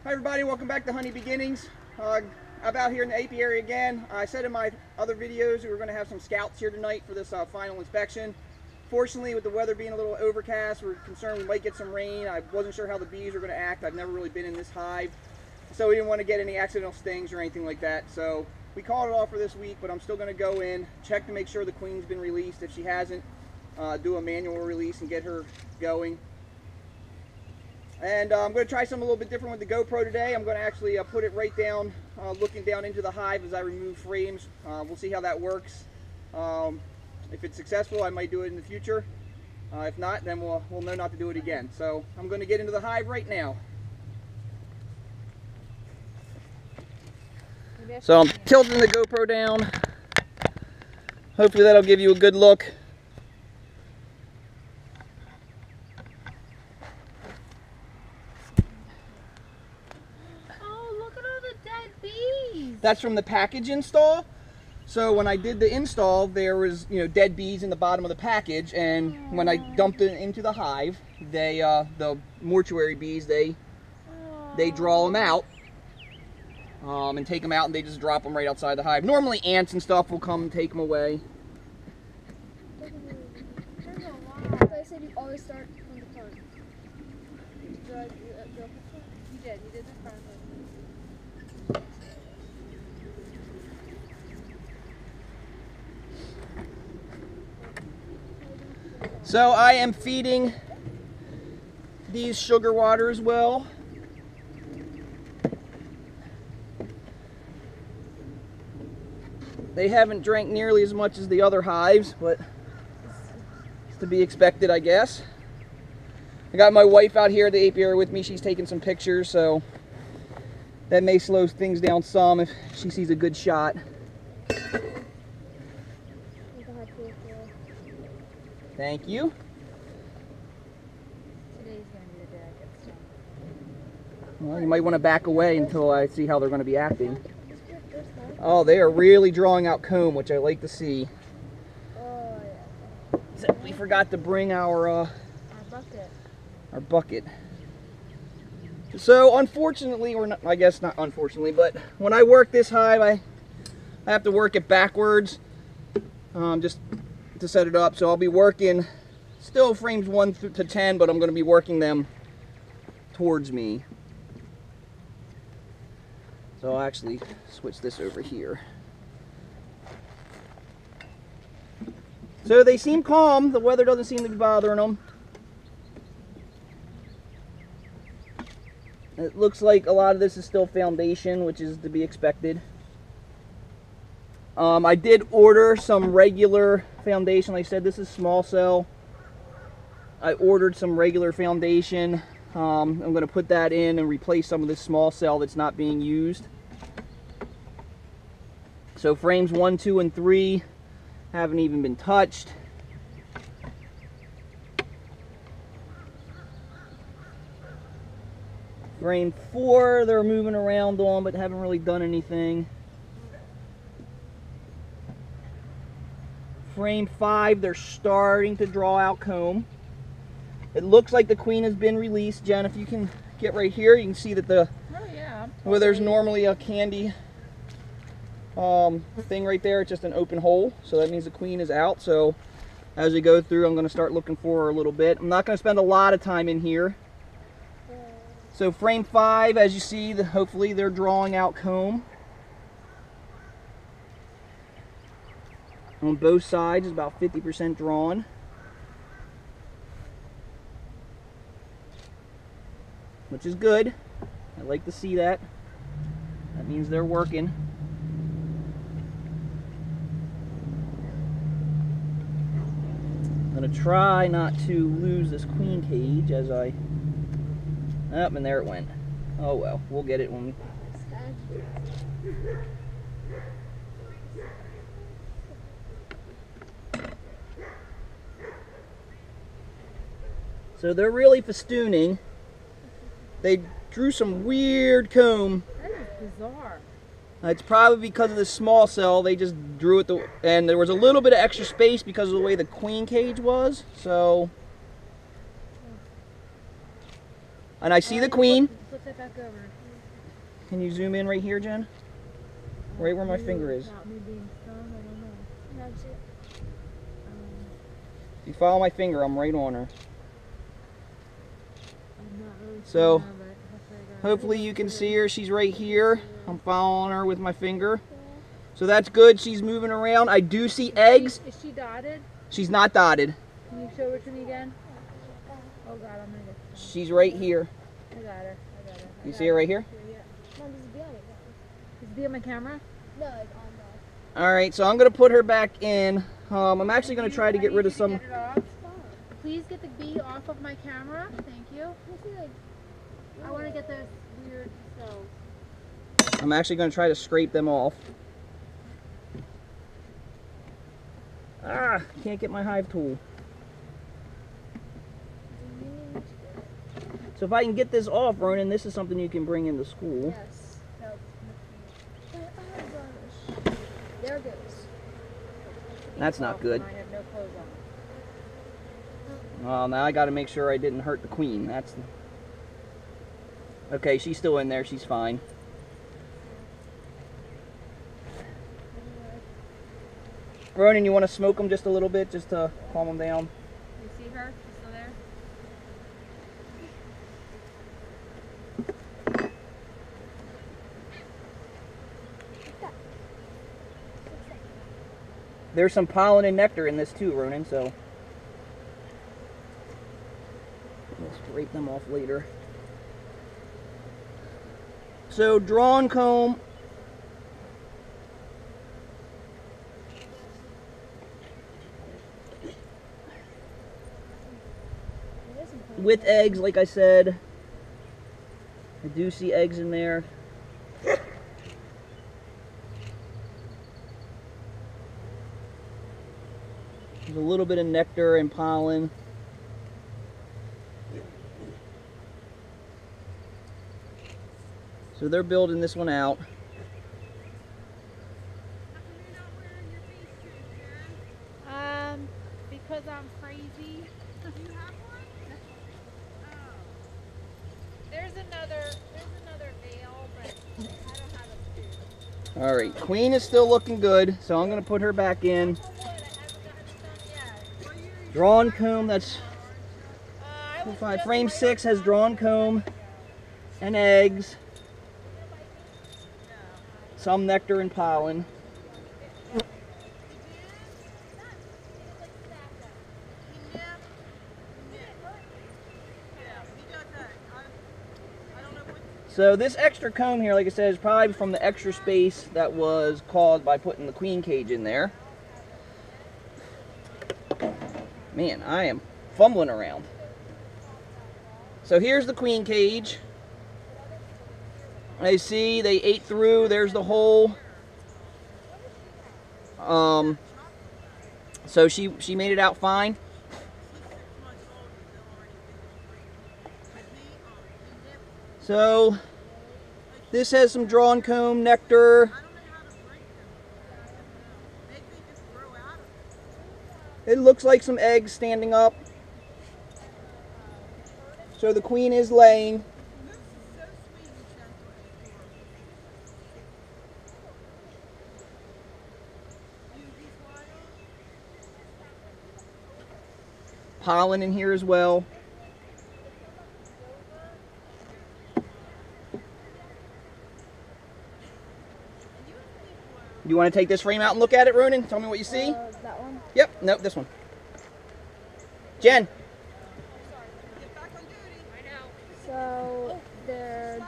Hi everybody, welcome back to Honey Beginnings. I'm out here in the apiary again. I said in my other videos we were going to have some scouts here tonight for this final inspection. Fortunately, with the weather being a little overcast, we're concerned we might get some rain. I wasn't sure how the bees were going to act. I've never really been in this hive, so we didn't want to get any accidental stings or anything like that. So we called it off for this week, but I'm still going to go in, check to make sure the queen's been released. If she hasn't, do a manual release and get her going. And I'm going to try something a little bit different with the GoPro today. I'm going to actually put it right down, looking down into the hive as I remove frames. We'll see how that works. If it's successful, I might do it in the future. If not, then we'll know not to do it again. So I'm going to get into the hive right now. So I'm tilting the GoPro down. Hopefully that'll give you a good look. That's from the package install. So when I did the install, there was dead bees in the bottom of the package, and when I dumped it into the hive, they the mortuary bees they draw them out and take them out, and they just drop them right outside the hive. Normally ants and stuff will come and take them away. I said you always start from the front. You did the front. So I am feeding these sugar water as well. They haven't drank nearly as much as the other hives, but it's to be expected, I guess. I got my wife out here at the apiary with me. She's taking some pictures, so that may slow things down some if she sees a good shot. Thank you. Today's going to be the day I get stung. Well, you might want to back away until I see how they're going to be acting. Oh, they are really drawing out comb, which I like to see. Oh, yeah. Except we forgot to bring our bucket. So unfortunately, or not, I guess not unfortunately, but when I work this hive, I have to work it backwards. Just to set it up, so I'll be working still frames 1 to 10, but I'm going to be working them towards me. So I'll actually switch this over here. So they seem calm. The weather doesn't seem to be bothering them. It looks like a lot of this is still foundation, which is to be expected. I did order some regular foundation. Like I said, this is small cell. I ordered some regular foundation. I'm going to put that in and replace some of this small cell that's not being used. So frames 1, 2, and 3 haven't even been touched. Frame 4, they're moving around on, but haven't really done anything. Frame 5, they're starting to draw out comb. It looks like the queen has been released. Jen, if you can get right here, you can see that where there's normally a candy thing right there, it's just an open hole. So that means the queen is out. So as we go through, I'm going to start looking for her a little bit. I'm not going to spend a lot of time in here. So frame 5, as you see, hopefully they're drawing out comb. On both sides is about 50% drawn. Which is good. I like to see that. That means they're working. I'm going to try not to lose this queen cage as I... Oh, and there it went. Oh well, we'll get it when we... So they're really festooning. They drew some weird comb. That is bizarre. It's probably because of the small cell. They just drew it, and there was a little bit of extra space because of the way the queen cage was. So And I see the queen. Flip that back over. Can you zoom in right here, Jen? Right where my finger is. Without me being stung, I don't know. That's it. If you follow my finger, I'm right on her. I'm not really So, sure, but hopefully you can see her. She's right here. I'm following her with my finger. So that's good. She's moving around. I do see eggs. Is she dotted? She's not dotted. Can you show it to me again? Oh God, I'm gonna get. She's right here. I got her. I got her. You see her right here? Yeah. No, this is beyond it. Is it on my camera? No, it's on the. All right, so I'm gonna put her back in. I'm actually gonna try to get rid of some. Get it off. Please get the bee off of my camera. Thank you. I want to get those weird cells. I'm actually gonna try to scrape them off. Ah, can't get my hive tool. So if I can get this off, Ronan, this is something you can bring into school. Yes. Oh gosh. There it goes. That's not good. I have no clothes on. Well, now I got to make sure I didn't hurt the queen. That's okay. She's still in there. She's fine. Ronan, you want to smoke them just a little bit, just to calm them down? You see her? She's still there? There's some pollen and nectar in this too, Ronan, so we'll scrape them off later. So drawn comb. With eggs, like I said. I do see eggs in there. There's a little bit of nectar and pollen. So they're building this one out. Because I'm crazy. Do you have one? Oh. There's another veil, but I don't have a suit. All right, queen is still looking good, so I'm gonna put her back in. Drawn comb, that's 5. Frame 6 has drawn comb and eggs, some nectar and pollen. So this extra comb here, like I said, is probably from the extra space that was caused by putting the queen cage in there. Man, I am fumbling around. So here's the queen cage. I see they ate through. There's the hole. So she made it out fine. So this has some drawn comb, nectar. It looks like some eggs standing up. So the queen is laying. Pollen in here as well. You want to take this frame out and look at it, Ronan? Tell me what you see. That one? Yep, nope, this one. Jen. So they're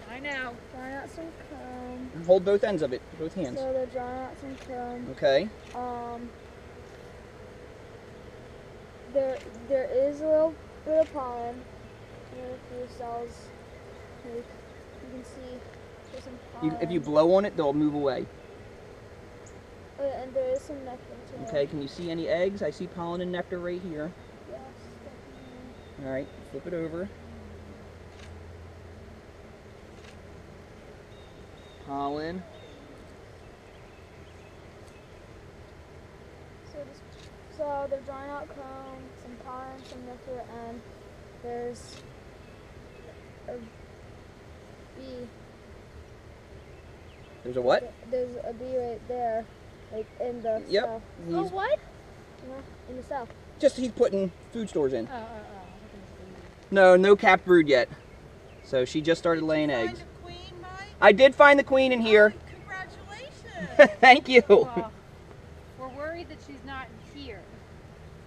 I know. drawing out some comb. Hold both ends of it, both hands. So they're drawing out some comb. Okay. There is a little bit of pollen. There are a few cells. You can see there's some pollen. If you blow on it, they'll move away. Oh, yeah, and there is some nectar too. Okay, can you see any eggs? I see pollen and nectar right here. Yes, definitely. All right, flip it over. Pollen. So they're drawing out comb, some pollen, some nectar, and there's a bee There's a what? There's a bee right there, like in the Yep. south. Oh, He's what? Yeah, in the south. just he's putting food stores in. Oh. No capped brood yet. So she just started laying Find eggs. a queen, Mike? I did find the queen in here. Congratulations. Thank you. Well, we're worried that she's not here.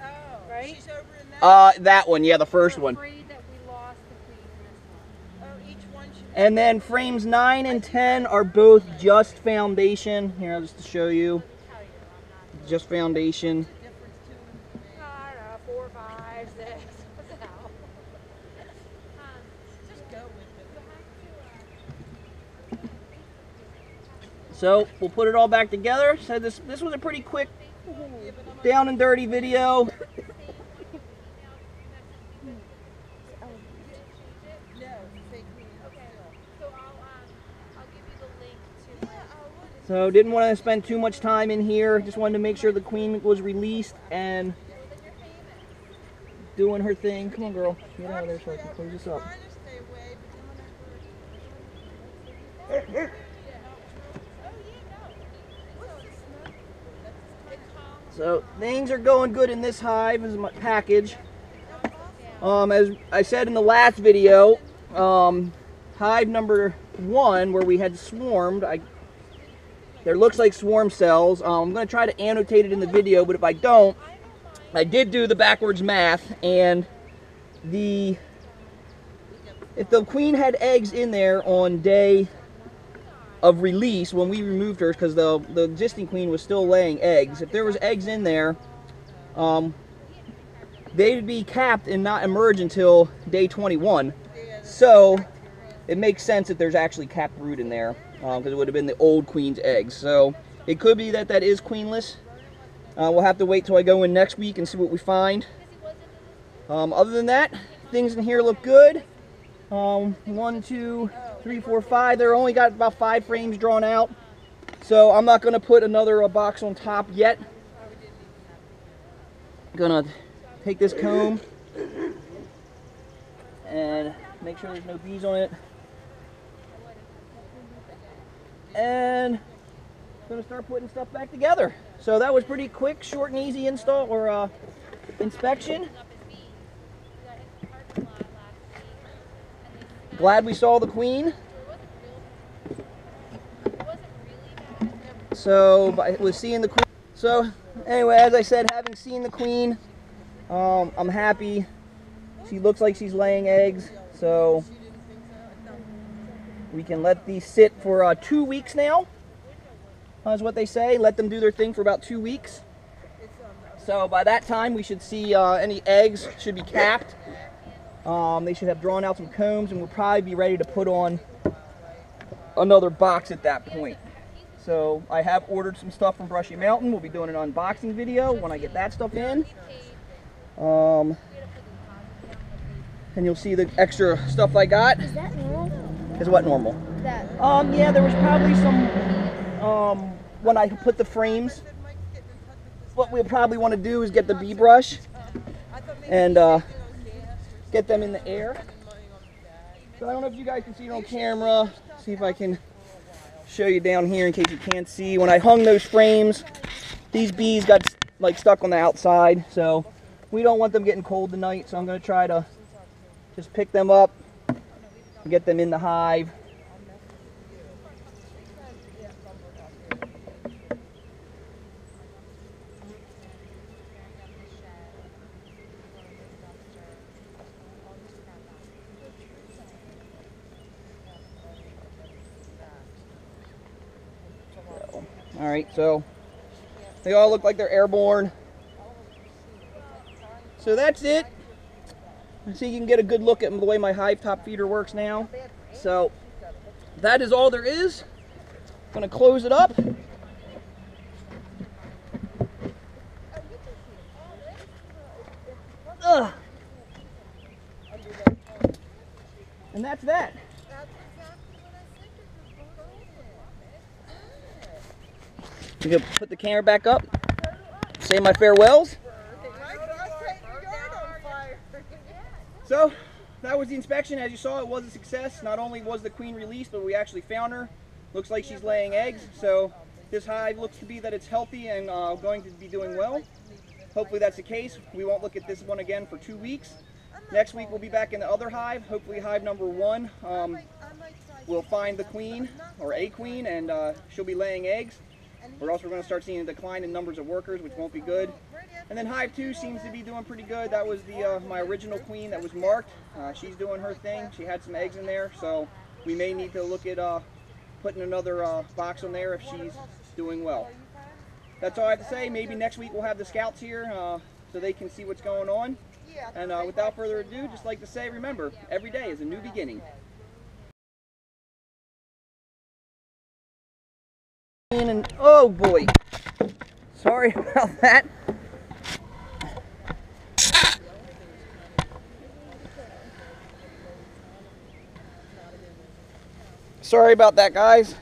Oh, Right? she's over in that. That one, yeah, the first We're one. afraid that we lost the queen in this one. Oh, each one should. And then frames 9 and 10 are both just foundation. Here, just to show you. Let me tell you, I'm not. Just foundation. Difference to them. I don't know, 4, 5, 6. What the hell? Just go with it. So we'll put it all back together. So this was a pretty quick, down and dirty video. No, fake queen. So I'll give you the link to my. So didn't want to spend too much time in here. Just wanted to make sure the queen was released and doing her thing. Come on, girl. Get out of there so I can close this up. Trying to stay away, but then when I heard. So things are going good in this hive. This is my package. As I said in the last video, hive number 1 where we had swarmed, there looks like swarm cells. I'm going to try to annotate it in the video, but if I don't, I did do the backwards math, and if the queen had eggs in there on day of release when we removed her, because the existing queen was still laying eggs, if there was eggs in there, they would be capped and not emerge until day 21. So it makes sense that there's actually capped brood in there, because it would have been the old queen's eggs. So it could be that is queenless. We'll have to wait till I go in next week and see what we find. Other than that, things in here look good. 1, 2, 3, 4, 5. They're only got about 5 frames drawn out. So I'm not going to put another box on top yet. I'm going to take this comb and make sure there's no bees on it. And I'm going to start putting stuff back together. So that was pretty quick, short and easy install or inspection. Glad we saw the queen. So with seeing the queen. So anyway, as I said, having seen the queen, I'm happy. She looks like she's laying eggs. So we can let these sit for 2 weeks now. Is what they say. Let them do their thing for about 2 weeks. So by that time, we should see any eggs should be capped. They should have drawn out some combs, and we'll probably be ready to put on another box at that point. So I have ordered some stuff from Brushy Mountain. We'll be doing an unboxing video when I get that stuff in. And you'll see the extra stuff I got. Is that normal? Is what normal? That. Yeah, there was probably some, when I put the frames, what we'll probably want to do is get the bee brush and get them in the air. So I don't know if you guys can see it on camera. See if I can show you down here in case you can't see. When I hung those frames, these bees got like stuck on the outside. So we don't want them getting cold tonight. So I'm going to try to just pick them up and get them in the hive. All right, so they all look like they're airborne. So that's it. So you can get a good look at the way my hive top feeder works now. So that is all there is. I'm gonna close it up. Ugh. And that's that. I'm gonna put the camera back up. Say my farewells. So that was the inspection. As you saw, it was a success. Not only was the queen released, but we actually found her. Looks like she's laying eggs, so this hive looks to be that it's healthy and going to be doing well. Hopefully that's the case. We won't look at this one again for 2 weeks. Next week we'll be back in the other hive, hopefully hive number 1. We'll find the queen, or a queen, and she'll be laying eggs. We're also going to start seeing a decline in numbers of workers, which won't be good. And then hive 2 seems to be doing pretty good. That was the my original queen that was marked. She's doing her thing. She had some eggs in there, so we may need to look at putting another box on there if she's doing well. That's all I have to say. Maybe next week we'll have the scouts here so they can see what's going on. And without further ado, just like to say, remember, every day is a new beginning. And oh boy, sorry about that. Sorry about that, guys.